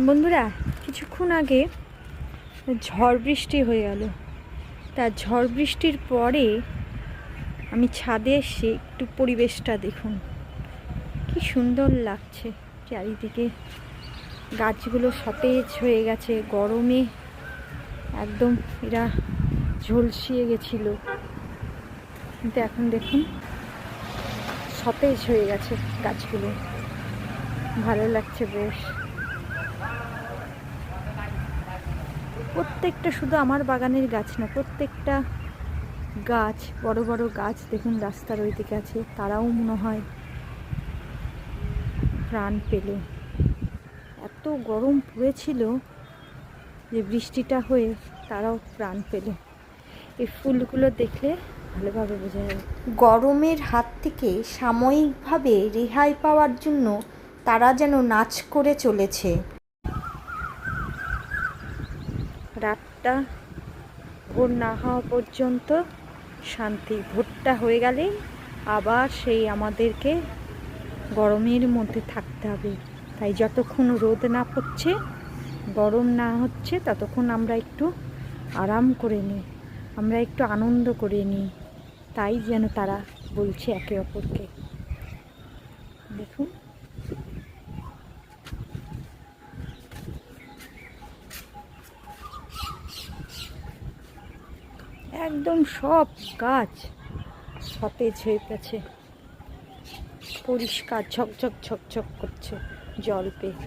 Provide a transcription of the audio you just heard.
বন্ধুরা, কিছুক্ষণ আগে ঝড় বৃষ্টি হয়ে গেল। তা ঝড় বৃষ্টির পরে আমি ছাদে এসে একটু পরিবেশটা দেখুন, কি সুন্দর লাগছে। চারিদিকে গাছগুলো সতেজ হয়ে গেছে, গরমে একদম এরা ঝলসিয়ে গেছিল, কিন্তু এখন দেখুন সতেজ হয়ে গেছে গাছগুলো। ভালো লাগছে বেশ। প্রত্যেকটা, শুধু আমার বাগানের গাছ না, প্রত্যেকটা গাছ, বড় বড় গাছ দেখুন রাস্তার ওই দিকে আছে, তারাও মনে হয় প্রাণ পেল। এত গরম পড়েছিল যে বৃষ্টিটা হয়ে তারাও প্রাণ পেল। এই ফুলগুলো দেখলে ভালোভাবে বোঝা যাবে। গরমের হাত থেকে সাময়িকভাবে রেহাই পাওয়ার জন্য তারা যেন নাচ করে চলেছে। রাতটা ভোর না হওয়া পর্যন্ত শান্তি, ভোরটা হয়ে গেলেই আবার সেই আমাদেরকে গরমের মধ্যে থাকতে হবে। তাই যতক্ষণ রোদ না পড়ছে, গরম না হচ্ছে, ততক্ষণ আমরা একটু আরাম করে নিই, আমরা একটু আনন্দ করে নিই। তাই যেন তারা বলছে একে অপরকে। দেখুন, একদম সব গাছ সতেজ হয়ে গেছে, পরিষ্কার ঝকঝক ঝকঝক করছে জল পেয়ে।